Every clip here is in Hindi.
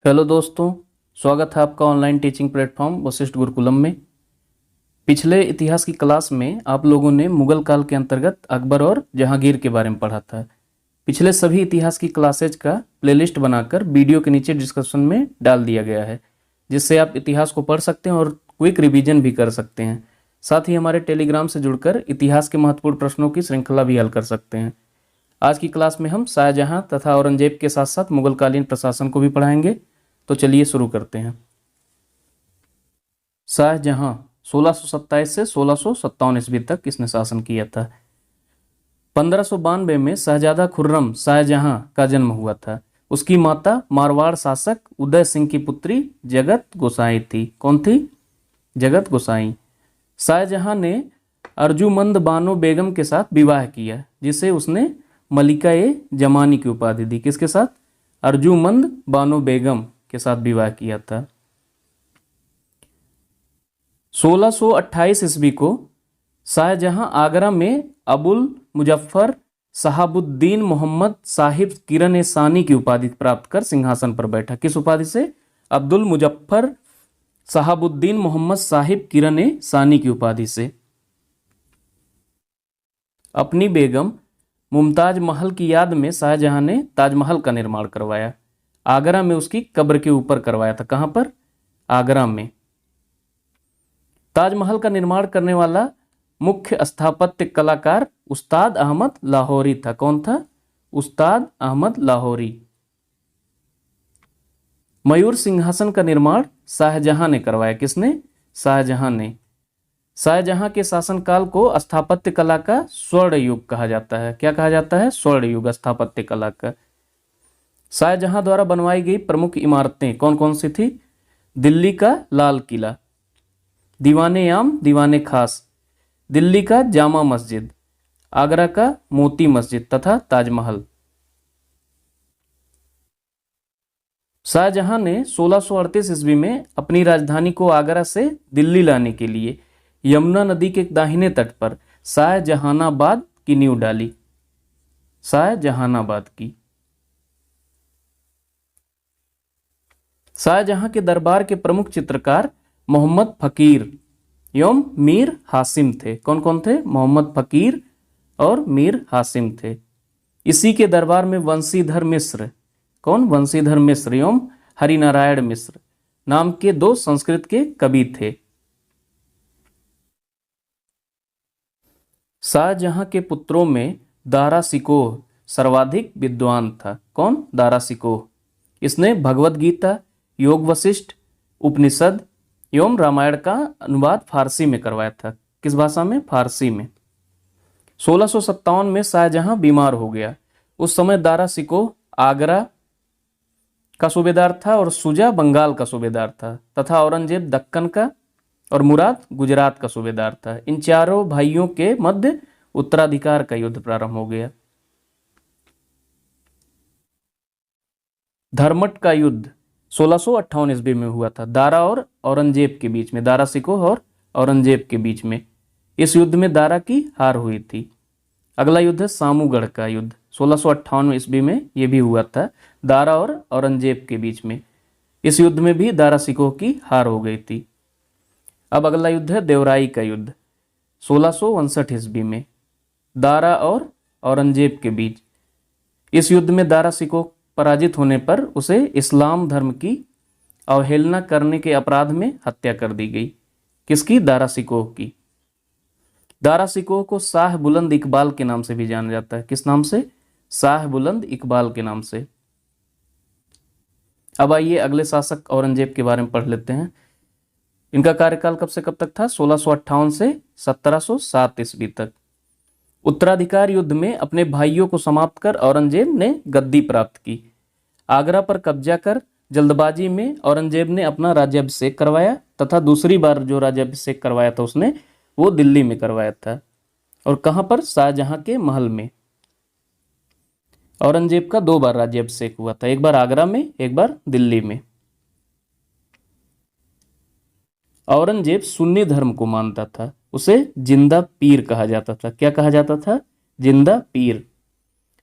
हेलो दोस्तों, स्वागत है आपका online teaching platform Vashishtha Gurukulam में। पिछले इतिहास की क्लास में आप लोगों ने मुगल काल के अंतर्गत अकबर और जहांगीर के बारे में पढ़ा था। पिछले सभी इतिहास की क्लासेज का प्लेलिस्ट बनाकर वीडियो के नीचे डिस्क्रिप्शन में डाल दिया गया है, जिससे आप इतिहास को पढ़ सकते हैं और क्विक रिवीजन भी कर सकते हैं। साथ ही हमारे टेलीग्राम से जुड़कर इतिहास के महत्वपूर्ण प्रश्नों की श्रृंखला भी हल कर सकते हैं। आज की क्लास में हम शाहजहां तथा औरंगजेब के साथ साथ मुगलकालीन प्रशासन को भी पढ़ाएंगे। तो चलिए शुरू करते हैं। शाहजहां 1627 से 1657 ईस्वी तक इसने शासन किया था। 1592 में शहजादा खुर्रम शाहजहां का जन्म हुआ था। उसकी माता मारवाड़ शासक उदय सिंह की पुत्री जगत गोसाई थी। कौन थी? जगत गोसाई। शाहजहां ने अर्जुमंद बानो बेगम के साथ विवाह किया, जिसे उसने मलिका ए जमानी की उपाधि दी। किसके साथ? अर्जुमंद बानो बेगम के साथ विवाह किया था। 1628 ईस्वी को शाहजहां आगरा में अबुल मुजफ्फर शहाबुद्दीन मोहम्मद साहिब किरण ए सानी की उपाधि प्राप्त कर सिंहासन पर बैठा। किस उपाधि से? अब्दुल मुजफ्फर शहाबुद्दीन मोहम्मद साहिब किरण ए सानी की उपाधि से। अपनी बेगम मुमताज महल की याद में शाहजहां ने ताजमहल का निर्माण करवाया। आगरा में उसकी कब्र के ऊपर करवाया था। कहां पर? आगरा में। ताजमहल का निर्माण करने वाला मुख्य स्थापत्य कलाकार उस्ताद अहमद लाहौरी था। कौन था? उस्ताद अहमद लाहौरी। मयूर सिंहासन का निर्माण शाहजहां ने करवाया। किसने? शाहजहां ने। शाहजहां के शासनकाल को स्थापत्य कला का स्वर्ण युग कहा जाता है। क्या कहा जाता है? स्वर्ण युग स्थापत्य कला का। शाहजहां द्वारा बनवाई गई प्रमुख इमारतें कौन कौन सी थी? दिल्ली का लाल किला, दीवाने आम दीवाने खास, दिल्ली का जामा मस्जिद, आगरा का मोती मस्जिद तथा ताजमहल। शाहजहां ने 1638 ईस्वी में अपनी राजधानी को आगरा से दिल्ली लाने के लिए यमुना नदी के दाहिने तट पर शाहजहानाबाद की नींव डाली। शाहजहानाबाद की। शाहजहां के दरबार के प्रमुख चित्रकार मोहम्मद फकीर एवं मीर हासिम थे। कौन कौन थे? मोहम्मद फकीर और मीर हासिम थे। इसी के दरबार में वंशीधर मिश्र, कौन? वंशीधर मिश्र एवं हरिनारायण मिश्र नाम के दो संस्कृत के कवि थे। शाहजहां के पुत्रों में दारा सिकोह सर्वाधिक विद्वान था। कौन? दारा सिकोह। इसने भगवत गीता, योग वशिष्ठ, उपनिषद एवं रामायण का अनुवाद फारसी में करवाया था। किस भाषा में? फारसी में। 1657 में शाहजहां बीमार हो गया। उस समय दारा सिकोह आगरा का सूबेदार था और शुजा बंगाल का सूबेदार था तथा औरंगजेब दक्कन का और मुराद गुजरात का सूबेदार था। इन चारों भाइयों के मध्य उत्तराधिकार का युद्ध प्रारंभ हो गया। धर्मट का युद्ध 1658 ईस्वी में हुआ था, दारा और औरंगजेब के बीच में, दारा सिकोह और औरंगजेब के बीच में। इस युद्ध में दारा की हार हुई थी। अगला युद्ध है सामूगढ़ का युद्ध। 1658 ईस्वी में यह भी हुआ था, दारा और औरंगजेब के बीच में। इस युद्ध में भी दारा सिकोह की हार हो गई थी। अब अगला युद्ध है देवराई का युद्ध 1659 ईस्वी में, दारा और औरंगजेब के बीच। इस युद्ध में दारा सिकोह पराजित होने पर उसे इस्लाम धर्म की अवहेलना करने के अपराध में हत्या कर दी गई। किसकी? दारा सिकोह की। दारा सिकोह को शाह बुलंद इकबाल के नाम से भी जाना जाता है। किस नाम से? शाह बुलंद इकबाल के नाम से। अब आइए अगले शासक औरंगजेब के बारे में पढ़ लेते हैं। इनका कार्यकाल कब से कब तक था? 1658 से 1707 ईस्वी तक। उत्तराधिकार युद्ध में अपने भाइयों को समाप्त कर औरंगजेब ने गद्दी प्राप्त की। आगरा पर कब्जा कर जल्दबाजी में औरंगजेब ने अपना राज्याभिषेक करवाया तथा दूसरी बार जो राज्याभिषेक करवाया था उसने वो दिल्ली में करवाया था। और कहां पर? शाहजहां के महल में। औरंगजेब का 2 बार राज्याभिषेक हुआ था, एक बार आगरा में, एक बार दिल्ली में। औरंगजेब सुन्नी धर्म को मानता था। उसे जिंदा पीर कहा जाता था। क्या कहा जाता था? जिंदा पीर।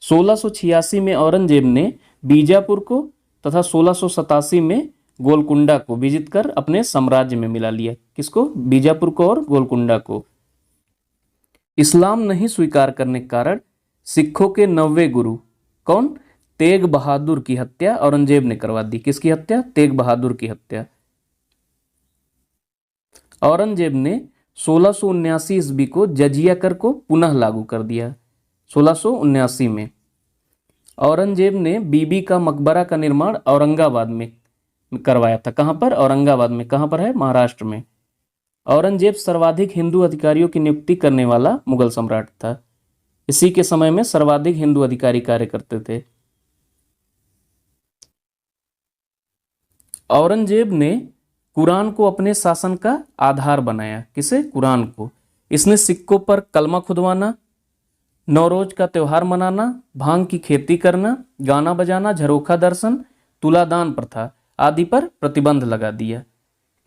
1686 में औरंगजेब ने बीजापुर को तथा 1687 में गोलकुंडा को विजित कर अपने साम्राज्य में मिला लिया। किसको? बीजापुर को और गोलकुंडा को। इस्लाम नहीं स्वीकार करने के कारण सिखों के 90वें गुरु कौन? तेग बहादुर की हत्या औरंगजेब ने करवा दी। किसकी हत्या? तेग बहादुर की हत्या। औरंगजेब ने 1679 ईस्वी को जजिया कर को पुनः लागू कर दिया। 1679 में औरंगजेब ने बीबी का मकबरा का निर्माण औरंगाबाद में करवाया था। कहां पर? औरंगाबाद में। कहां पर है? महाराष्ट्र में। औरंगजेब सर्वाधिक हिंदू अधिकारियों की नियुक्ति करने वाला मुगल सम्राट था। इसी के समय में सर्वाधिक हिंदू अधिकारी कार्य करते थे। औरंगजेब ने कुरान को अपने शासन का आधार बनाया। किसे? कुरान को। इसने सिक्कों पर कलमा खुदवाना, नौरोज का त्यौहार मनाना, भांग की खेती करना, गाना बजाना, झरोखा दर्शन, तुलादान प्रथा आदि पर प्रतिबंध लगा दिया।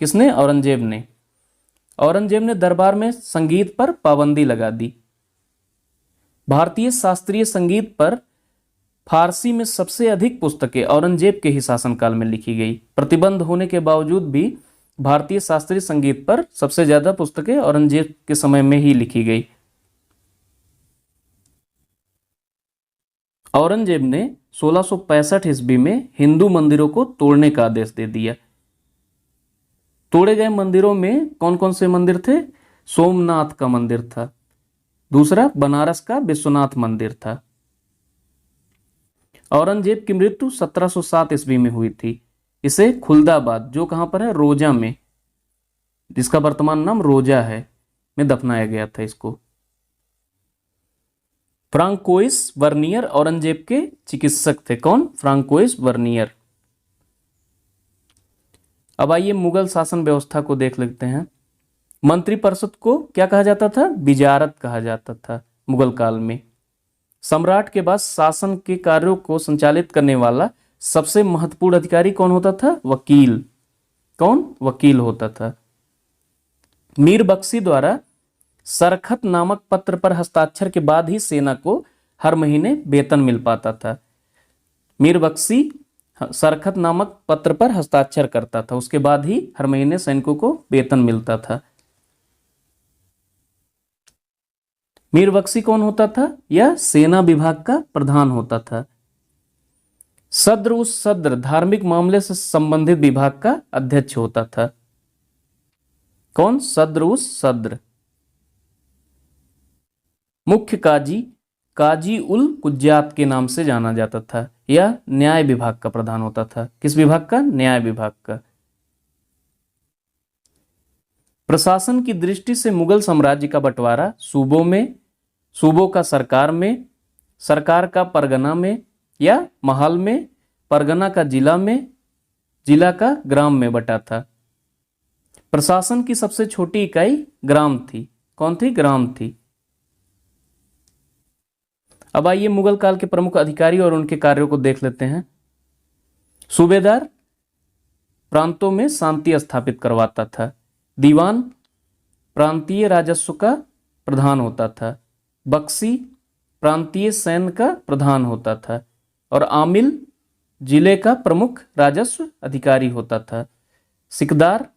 किसने? औरंगजेब ने। औरंगजेब ने दरबार में संगीत पर पाबंदी लगा दी। भारतीय शास्त्रीय संगीत पर फारसी में सबसे अधिक पुस्तकें औरंगजेब के ही शासनकाल में लिखी गई। प्रतिबंध होने के बावजूद भी भारतीय शास्त्रीय संगीत पर सबसे ज्यादा पुस्तकें औरंगजेब के समय में ही लिखी गई। औरंगजेब ने 1665 ईस्वी में हिंदू मंदिरों को तोड़ने का आदेश दे दिया। तोड़े गए मंदिरों में कौन कौन से मंदिर थे? सोमनाथ का मंदिर था, दूसरा बनारस का विश्वनाथ मंदिर था। औरंगजेब की मृत्यु 1707 ईस्वी में हुई थी। इसे खुलदाबाद, जो कहां पर है? रोजा में, जिसका वर्तमान नाम रोजा है, में दफनाया गया था इसको। फ्रांकोइस वर्नियर औरंगजेब के चिकित्सक थे। कौन? François vernier. अब आइए मुगल शासन व्यवस्था को देख लेते हैं। मंत्रिपरिषद को क्या कहा जाता था? विजारत कहा जाता था मुगल काल में। सम्राट के बाद शासन के कार्यों को संचालित करने वाला सबसे महत्वपूर्ण अधिकारी कौन होता था? वकील। कौन? वकील होता था। मीर बख्शी द्वारा सरखत नामक पत्र पर हस्ताक्षर के बाद ही सेना को हर महीने वेतन मिल पाता था। मीर बख्शी सरखत नामक पत्र पर हस्ताक्षर करता था, उसके बाद ही हर महीने सैनिकों को वेतन मिलता था। मीर बख्शी कौन होता था? यह सेना विभाग का प्रधान होता था। सद्र उस सद्र धार्मिक मामले से संबंधित विभाग का अध्यक्ष होता था। कौन? सद्र उस सद्र। मुख्य काजी काजी उल कुज्जात के नाम से जाना जाता था। यह न्याय विभाग का प्रधान होता था। किस विभाग का? न्याय विभाग का। प्रशासन की दृष्टि से मुगल साम्राज्य का बंटवारा सूबों में, सूबों का सरकार में, सरकार का परगना में या महल में, परगना का जिला में, जिला का ग्राम में बटा था। प्रशासन की सबसे छोटी इकाई ग्राम थी। कौन थी? ग्राम थी। अब आइए मुगल काल के प्रमुख अधिकारी और उनके कार्यों को देख लेते हैं। सूबेदार प्रांतों में शांति स्थापित करवाता था। दीवान प्रांतीय राजस्व का प्रधान होता था। बख्शी प्रांतीय सैन्य का प्रधान होता था। और आमिल जिले का प्रमुख राजस्व अधिकारी होता था। सिकदार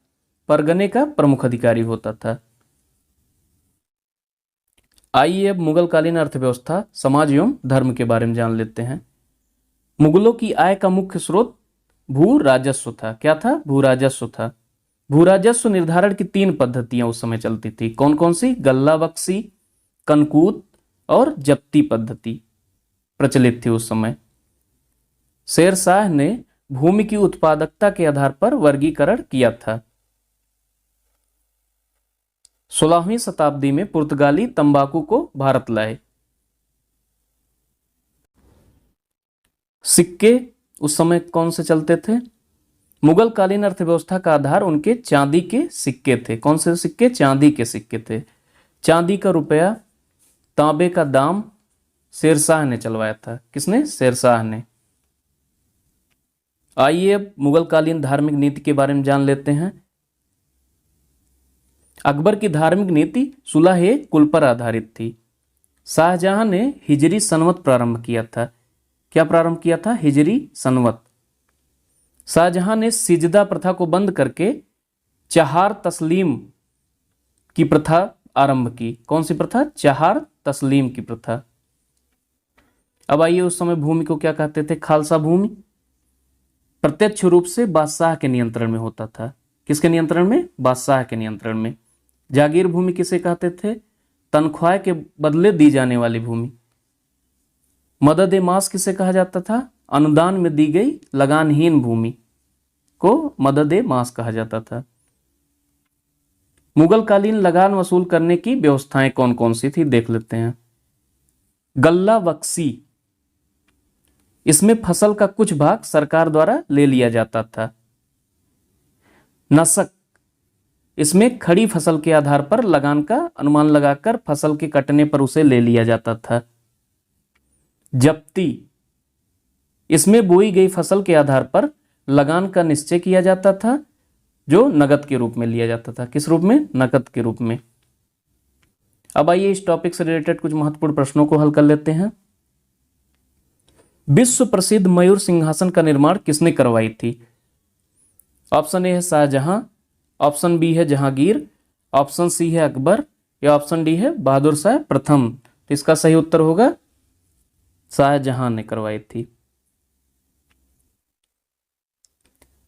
परगने का प्रमुख अधिकारी होता था। आइए अब मुगलकालीन अर्थव्यवस्था, समाज एवं धर्म के बारे में जान लेते हैं। मुगलों की आय का मुख्य स्रोत भू राजस्व था। क्या था? भू राजस्व था। भू राजस्व निर्धारण की 3 पद्धतियां उस समय चलती थी। कौन कौन सी? गल्ला बख्शी, कनकूत और जप्ती पद्धति प्रचलित थी उस समय। शेर शाह ने भूमि की उत्पादकता के आधार पर वर्गीकरण किया था। 16वीं शताब्दी में पुर्तगाली तंबाकू को भारत लाए। सिक्के उस समय कौन से चलते थे? मुगल कालीन अर्थव्यवस्था का आधार उनके चांदी के सिक्के थे। कौन से सिक्के? चांदी के सिक्के थे। चांदी का रुपया, तांबे का दाम शेरशाह ने चलवाया था। किसने? शेरशाह ने। आइए अब मुगल कालीन धार्मिक नीति के बारे में जान लेते हैं। अकबर की धार्मिक नीति सुलह कुल पर आधारित थी। शाहजहां ने हिजरी सनवत प्रारंभ किया था। क्या प्रारंभ किया था? हिजरी सनवत। शाहजहां ने सिजदा प्रथा को बंद करके चहार तस्लीम की प्रथा आरंभ की। कौन सी प्रथा? चहार तस्लीम की प्रथा। अब आइए, उस समय भूमि को क्या कहते थे? खालसा भूमि प्रत्यक्ष रूप से बादशाह के नियंत्रण में होता था। किसके नियंत्रण में? बादशाह के नियंत्रण में। जागीर भूमि किसे कहते थे? तनख्वाह के बदले दी जाने वाली भूमि। मदद ए मास किसे कहा जाता था? अनुदान में दी गई लगानहीन भूमि को मदद ए मास कहा जाता था। मुगल कालीन लगान वसूल करने की व्यवस्थाएं कौन कौन सी थी, देख लेते हैं। गल्ला बख्शी, इसमें फसल का कुछ भाग सरकार द्वारा ले लिया जाता था। नसक, इसमें खड़ी फसल के आधार पर लगान का अनुमान लगाकर फसल के कटने पर उसे ले लिया जाता था। जब्ती, इसमें बोई गई फसल के आधार पर लगान का निश्चय किया जाता था, जो नकद के रूप में लिया जाता था। किस रूप में? नकद के रूप में। अब आइए, इस टॉपिक से रिलेटेड कुछ महत्वपूर्ण प्रश्नों को हल कर लेते हैं। विश्व प्रसिद्ध मयूर सिंहासन का निर्माण किसने करवाई थी? ऑप्शन ए है शाहजहां, ऑप्शन बी है जहांगीर, ऑप्शन सी है अकबर, या ऑप्शन डी है बहादुर शाह प्रथम। तो इसका सही उत्तर होगा शाहजहां ने करवाई थी।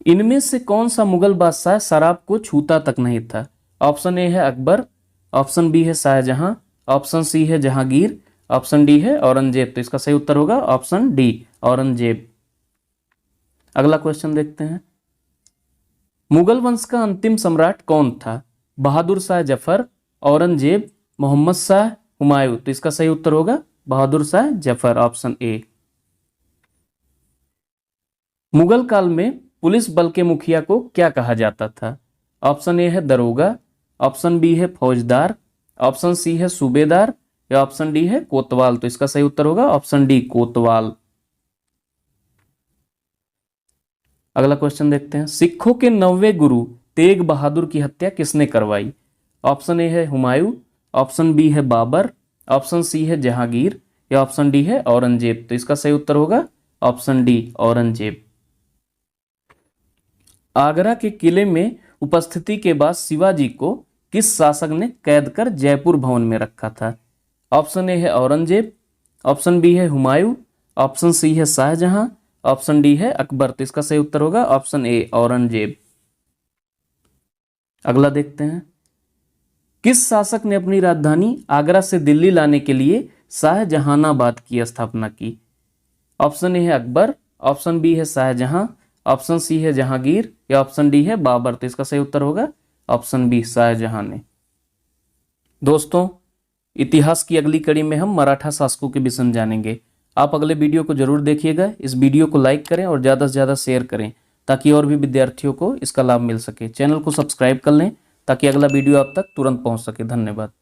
इनमें से कौन सा मुगल बादशाह शराब को छूता तक नहीं था? ऑप्शन ए है अकबर, ऑप्शन बी है शाहजहां, ऑप्शन सी है जहांगीर, ऑप्शन डी है औरंगजेब। तो इसका सही उत्तर होगा ऑप्शन डी, औरंगजेब। अगला क्वेश्चन देखते हैं। मुगल वंश का अंतिम सम्राट कौन था? बहादुर शाह जफर, औरंगजेब, मोहम्मद शाह, हुमायूं। तो इसका सही उत्तर होगा बहादुर शाह जफर, ऑप्शन ए। मुगल काल में पुलिस बल के मुखिया को क्या कहा जाता था? ऑप्शन ए है दरोगा, ऑप्शन बी है फौजदार, ऑप्शन सी है सूबेदार, या ऑप्शन डी है कोतवाल। तो इसका सही उत्तर होगा ऑप्शन डी, कोतवाल। अगला क्वेश्चन देखते हैं। सिखों के 90वें गुरु तेग बहादुर की हत्या किसने करवाई? ऑप्शन ए है हुमायूं, ऑप्शन बी है बाबर, ऑप्शन सी है जहांगीर, या ऑप्शन डी है औरंगजेब। तो इसका सही उत्तर होगा ऑप्शन डी, औरंगजेब। आगरा के किले में उपस्थिति के बाद शिवाजी को किस शासक ने कैद कर जयपुर भवन में रखा था? ऑप्शन ए है औरंगजेब, ऑप्शन बी है हुमायूं, ऑप्शन सी है शाहजहां, ऑप्शन डी है अकबर। तो इसका सही उत्तर होगा ऑप्शन ए, औरंगजेब। अगला देखते हैं। किस शासक ने अपनी राजधानी आगरा से दिल्ली लाने के लिए शाहजहानाबाद की स्थापना की? ऑप्शन ए है अकबर, ऑप्शन बी है शाहजहां, ऑप्शन सी है जहांगीर, या ऑप्शन डी है बाबर। तो इसका सही उत्तर होगा ऑप्शन बी, शाहजहां ने। दोस्तों, इतिहास की अगली कड़ी में हम मराठा शासकों के विषय में जानेंगे। आप अगले वीडियो को जरूर देखिएगा। इस वीडियो को लाइक करें और ज़्यादा से ज़्यादा शेयर करें ताकि और भी विद्यार्थियों को इसका लाभ मिल सके। चैनल को सब्सक्राइब कर लें ताकि अगला वीडियो आप तक तुरंत पहुंच सके। धन्यवाद।